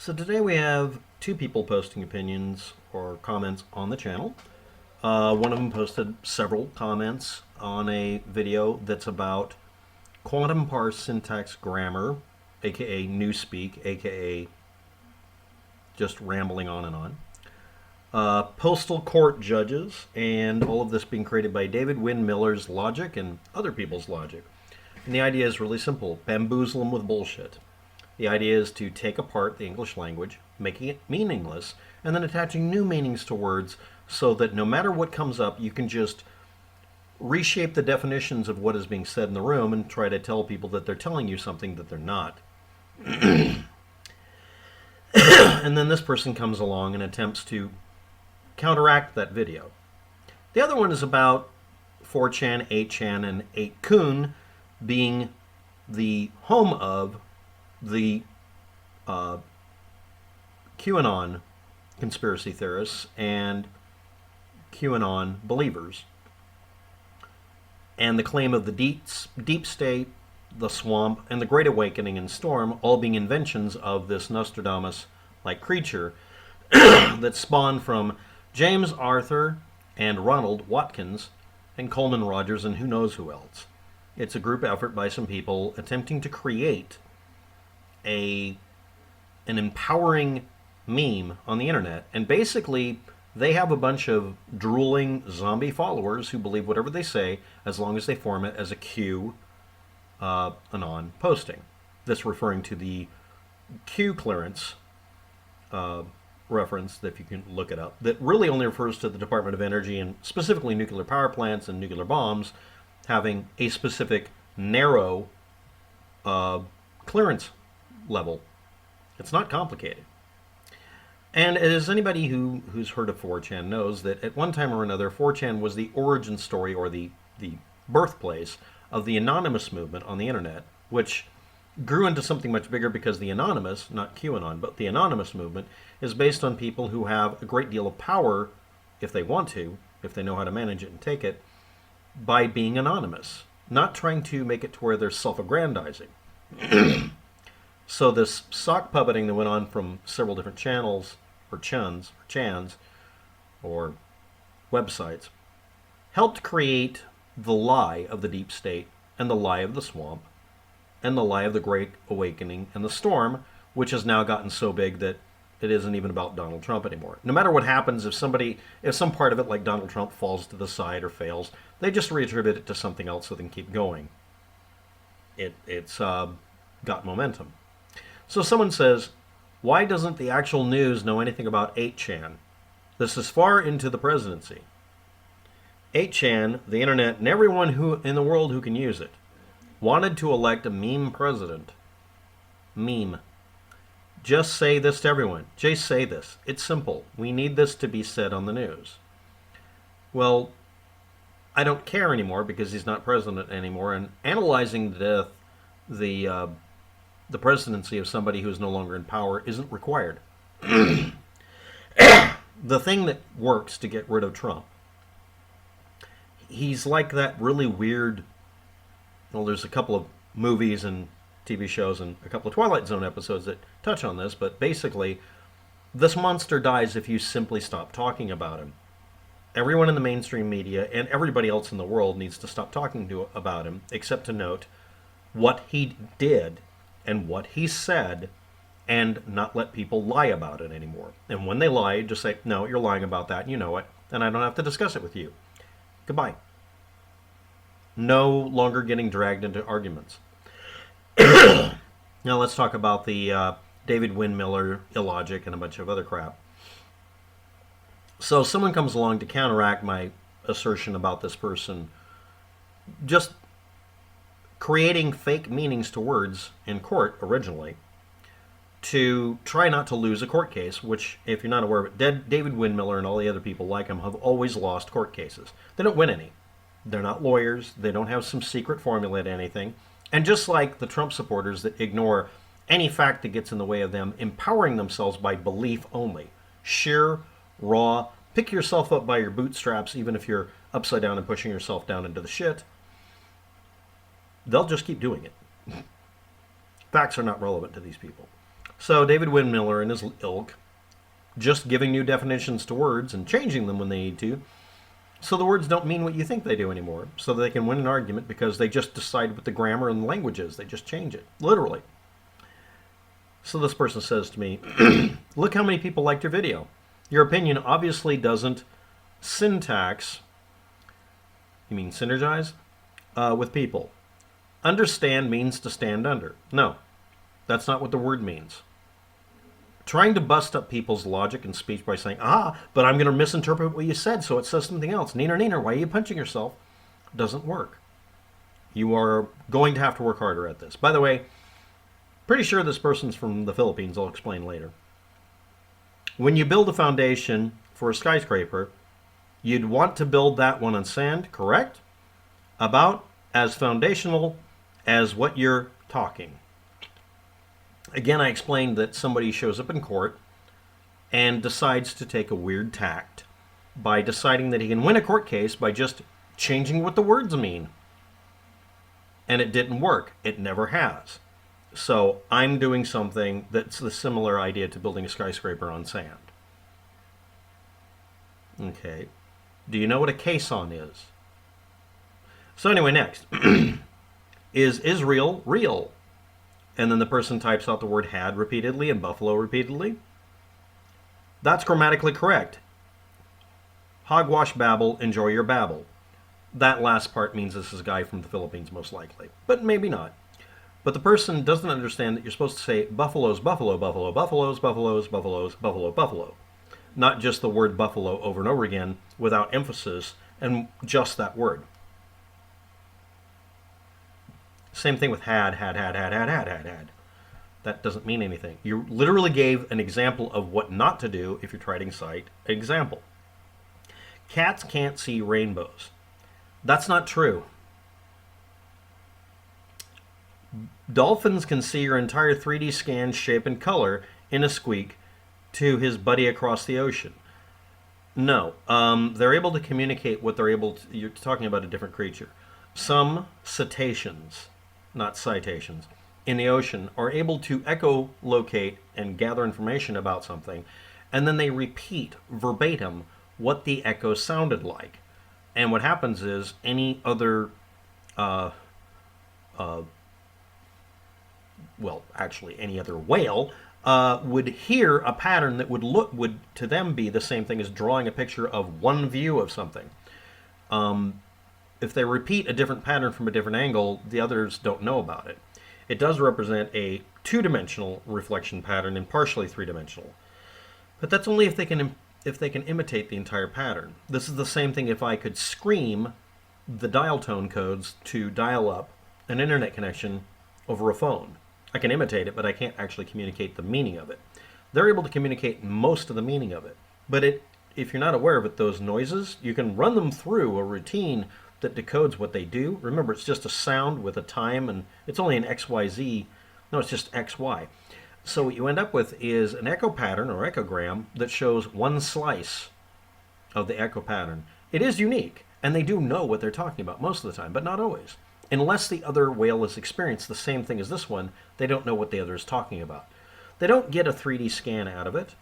So today we have two people posting opinions or comments on the channel. One of them posted several comments on a video that's about quantum parse syntax grammar, aka newspeak, aka just rambling on and on. Postal court judges, and all of this being created by David Wynn Miller's logic and other people's logic. And the idea is really simple: bamboozle them with bullshit. The idea is to take apart the English language, making it meaningless, and then attaching new meanings to words so that no matter what comes up, you can just reshape the definitions of what is being said in the room and try to tell people that they're telling you something that they're not. And then this person comes along and attempts to counteract that video. The other one is about 4chan, 8chan, and 8kun being the home of the QAnon conspiracy theorists and QAnon believers, and the claim of the deep state, the swamp, and the Great Awakening and Storm all being inventions of this Nostradamus-like creature that spawned from James Arthur and Ronald Watkins and Coleman Rogers and who knows who else. It's a group effort by some people attempting to create an empowering meme on the internet, and basically they have a bunch of drooling zombie followers who believe whatever they say as long as they form it as a Q anon posting. This referring to the Q clearance reference, that if you can look it up, that really only refers to the Department of Energy and specifically nuclear power plants and nuclear bombs having a specific narrow clearance level. It's not complicated. And as anybody who's heard of 4chan knows, that at one time or another, 4chan was the origin story or the birthplace of the anonymous movement on the internet, which grew into something much bigger because the anonymous, not QAnon, but the anonymous movement is based on people who have a great deal of power, if they want to, if they know how to manage it and take it, by being anonymous, not trying to make it to where they're self-aggrandizing. So this sock puppeting that went on from several different channels, or chans, or websites, helped create the lie of the deep state, and the lie of the swamp, and the lie of the Great Awakening and the Storm, which has now gotten so big that it isn't even about Donald Trump anymore. No matter what happens, if some part of it, like Donald Trump, falls to the side or fails, they just reattribute it to something else so they can keep going. It's got momentum. So someone says, why doesn't the actual news know anything about 8chan? This is far into the presidency. 8chan, the internet, and everyone who in the world who can use it, wanted to elect a meme president. Meme. Just say this to everyone. Just say this. It's simple. We need this to be said on the news. Well, I don't care anymore because he's not president anymore, and analyzing to death the presidency of somebody who is no longer in power isn't required. The thing that works to get rid of Trump, he's like that really weird, well, there's a couple of movies and TV shows and a couple of Twilight Zone episodes that touch on this, but basically, this monster dies if you simply stop talking about him. Everyone in the mainstream media and everybody else in the world needs to stop talking about him, except to note what he did and what he said, and not let people lie about it anymore. And when they lie, just say, no, you're lying about that, you know it, and I don't have to discuss it with you. Goodbye. No longer getting dragged into arguments. Now let's talk about the David Wynn Miller illogic and a bunch of other crap. So someone comes along to counteract my assertion about this person just creating fake meanings to words in court originally to try not to lose a court case, which, if you're not aware of it, David Wynn Miller and all the other people like him have always lost court cases. They don't win any. They're not lawyers. They don't have some secret formula to anything. And just like the Trump supporters that ignore any fact that gets in the way of them empowering themselves by belief only, sheer, raw, pick yourself up by your bootstraps even if you're upside down and pushing yourself down into the shit, they'll just keep doing it. Facts are not relevant to these people. So David Windmiller and his ilk just giving new definitions to words and changing them when they need to, so the words don't mean what you think they do anymore, so they can win an argument because they just decide what the grammar and the language is. They just change it, literally. So this person says to me, look how many people liked your video. Your opinion obviously doesn't syntax, you mean synergize, with people. Understand means to stand under. No, that's not what the word means. Trying to bust up people's logic and speech by saying, but I'm going to misinterpret what you said, so it says something else. Neener, why are you punching yourself? Doesn't work. You are going to have to work harder at this. By the way, pretty sure this person's from the Philippines. I'll explain later. When you build a foundation for a skyscraper, you'd want to build that one on sand, correct? About as foundational as what you're talking. Again, I explained that somebody shows up in court and decides to take a weird tact by deciding that he can win a court case by just changing what the words mean. And it didn't work. It never has. So I'm doing something that's the similar idea to building a skyscraper on sand. Okay. Do you know what a caisson is? So anyway, next. Is Israel real? And then the person types out the word had repeatedly and buffalo repeatedly. That's grammatically correct. Hogwash babble, enjoy your babble. That last part means this is a guy from the Philippines, most likely. But maybe not. But the person doesn't understand that you're supposed to say buffaloes, buffalo, buffalo, buffaloes, buffaloes, buffaloes, buffalo, buffalo. Not just the word buffalo over and over again without emphasis and just that word. Same thing with had. That doesn't mean anything. You literally gave an example of what not to do if you're trying to cite an example. Cats can't see rainbows. That's not true. Dolphins can see your entire 3D scan, shape, and color in a squeak to his buddy across the ocean. No, they're able to communicate what they're able to. You're talking about a different creature. Some cetaceans, not citations, in the ocean are able to echolocate and gather information about something, and then they repeat verbatim what the echo sounded like. And what happens is any other, any other whale would hear a pattern that would to them be the same thing as drawing a picture of one view of something. If they repeat a different pattern from a different angle, the others don't know about it. It does represent a two-dimensional reflection pattern and partially three-dimensional. But that's only if they can imitate the entire pattern. This is the same thing if I could scream the dial tone codes to dial up an internet connection over a phone. I can imitate it, but I can't actually communicate the meaning of it. They're able to communicate most of the meaning of it. But if you're not aware of it, those noises, you can run them through a routine that decodes what they do. Remember, it's just a sound with a time, and it's only an XYZ. No, it's just XY. So what you end up with is an echo pattern or echogram that shows one slice of the echo pattern. It is unique, and they do know what they're talking about most of the time, but not always. Unless the other whale has experienced the same thing as this one, they don't know what the other is talking about. They don't get a 3D scan out of it,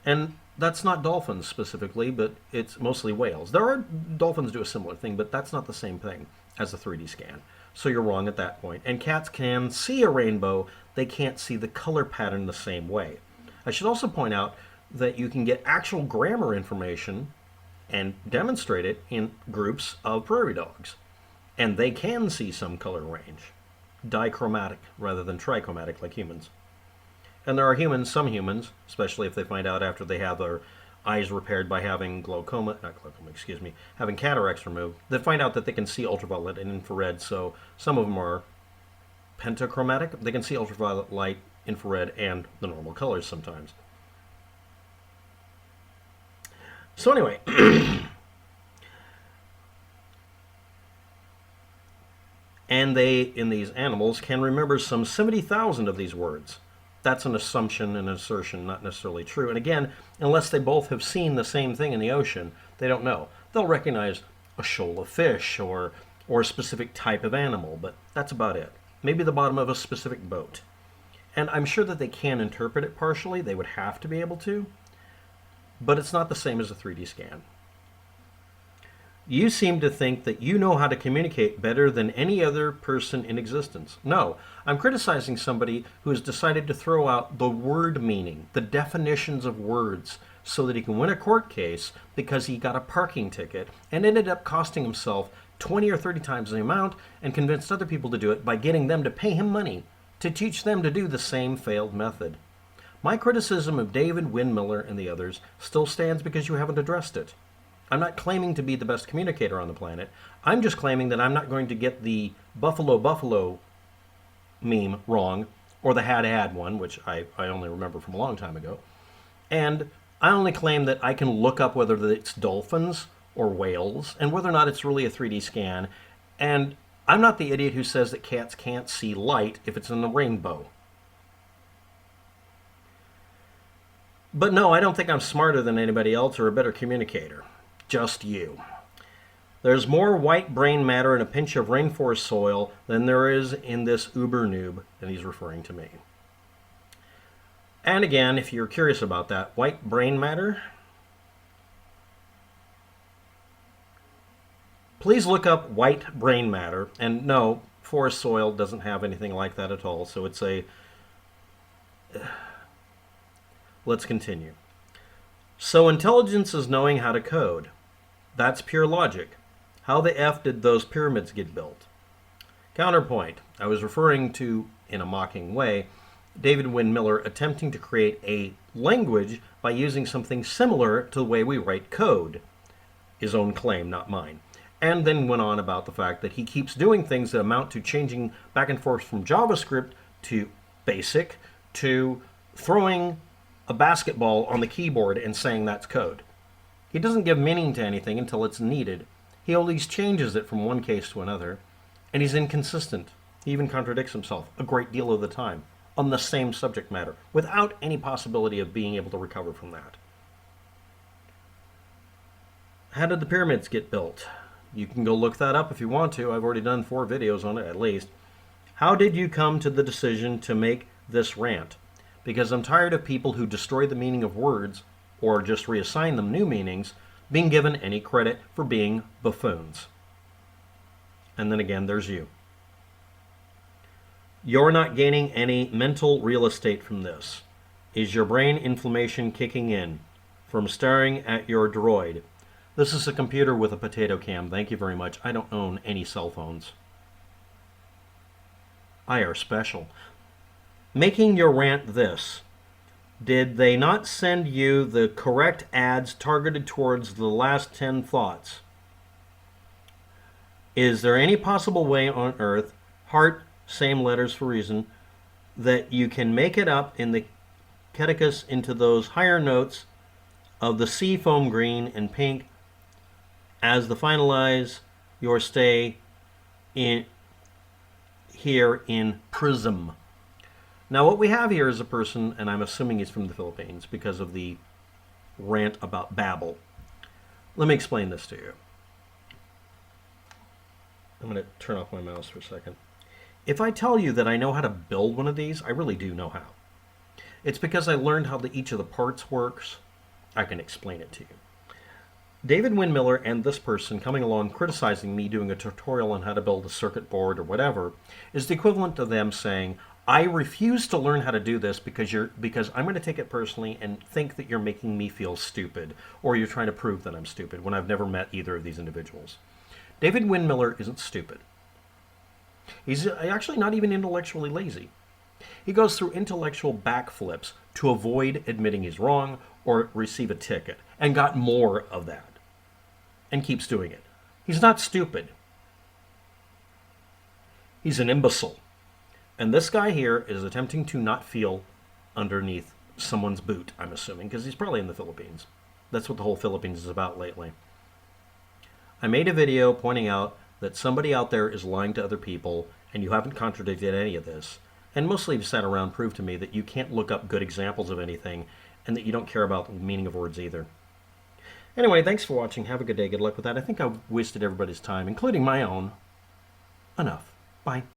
and that's not dolphins specifically, but it's mostly whales. Dolphins do a similar thing, but that's not the same thing as a 3D scan. So you're wrong at that point. And cats can see a rainbow, they can't see the color pattern the same way. I should also point out that you can get actual grammar information and demonstrate it in groups of prairie dogs. And they can see some color range. Dichromatic rather than trichromatic like humans. And there are some humans, especially if they find out after they have their eyes repaired by having having cataracts removed, that find out that they can see ultraviolet and infrared. So some of them are pentachromatic. They can see ultraviolet light, infrared, and the normal colors sometimes. So anyway, and in these animals, can remember some 70,000 of these words. That's an assumption and an assertion, not necessarily true. And again, unless they both have seen the same thing in the ocean, they don't know. They'll recognize a shoal of fish or a specific type of animal, but that's about it. Maybe the bottom of a specific boat. And I'm sure that they can interpret it partially. They would have to be able to. But it's not the same as a 3D scan. You seem to think that you know how to communicate better than any other person in existence. No, I'm criticizing somebody who has decided to throw out the word meaning, the definitions of words, so that he can win a court case because he got a parking ticket and ended up costing himself 20 or 30 times the amount and convinced other people to do it by getting them to pay him money to teach them to do the same failed method. My criticism of David Windmiller and the others still stands because you haven't addressed it. I'm not claiming to be the best communicator on the planet. I'm just claiming that I'm not going to get the buffalo meme wrong, or the had one, which I only remember from a long time ago. And I only claim that I can look up whether it's dolphins or whales and whether or not it's really a 3D scan. And I'm not the idiot who says that cats can't see light if it's in the rainbow. But no, I don't think I'm smarter than anybody else or a better communicator. Just you. There's more white brain matter in a pinch of rainforest soil than there is in this uber noob, and he's referring to me. And again, if you're curious about that, white brain matter, please look up white brain matter. And no, forest soil doesn't have anything like that at all. So it's a... Let's continue. So intelligence is knowing how to code. That's pure logic. How the F did those pyramids get built? Counterpoint. I was referring to, in a mocking way, David Windmiller attempting to create a language by using something similar to the way we write code. His own claim, not mine. And then went on about the fact that he keeps doing things that amount to changing back and forth from JavaScript to BASIC to throwing a basketball on the keyboard and saying that's code. He doesn't give meaning to anything until it's needed. He always changes it from one case to another. And he's inconsistent. He even contradicts himself a great deal of the time on the same subject matter without any possibility of being able to recover from that. How did the pyramids get built? You can go look that up if you want to. I've already done 4 videos on it at least. How did you come to the decision to make this rant? Because I'm tired of people who destroy the meaning of words or just reassign them new meanings being given any credit for being buffoons. And then again, there's you. You're not gaining any mental real estate from this. Is your brain inflammation kicking in from staring at your droid? This is a computer with a potato cam. Thank you very much. I don't own any cell phones. I are special. Making your rant this. Did they not send you the correct ads targeted towards the last 10 thoughts? Is there any possible way on earth, heart, same letters for reason, that you can make it up in the catechus into those higher notes of the sea foam green and pink as the finalize your stay in here in Prism? Now what we have here is a person, and I'm assuming he's from the Philippines because of the rant about Babel. Let me explain this to you. I'm going to turn off my mouse for a second. If I tell you that I know how to build one of these, I really do know how. It's because I learned how each of the parts works. I can explain it to you. David Windmiller and this person coming along criticizing me doing a tutorial on how to build a circuit board or whatever is the equivalent of them saying, I refuse to learn how to do this because I'm going to take it personally and think that you're making me feel stupid, or you're trying to prove that I'm stupid when I've never met either of these individuals. David Windmiller isn't stupid. He's actually not even intellectually lazy. He goes through intellectual backflips to avoid admitting he's wrong or receive a ticket, and got more of that, and keeps doing it. He's not stupid. He's an imbecile. And this guy here is attempting to not feel underneath someone's boot, I'm assuming, because he's probably in the Philippines. That's what the whole Philippines is about lately. I made a video pointing out that somebody out there is lying to other people, and you haven't contradicted any of this. And mostly you've sat around and proved to me that you can't look up good examples of anything, and that you don't care about the meaning of words either. Anyway, thanks for watching. Have a good day. Good luck with that. I think I've wasted everybody's time, including my own, enough. Bye.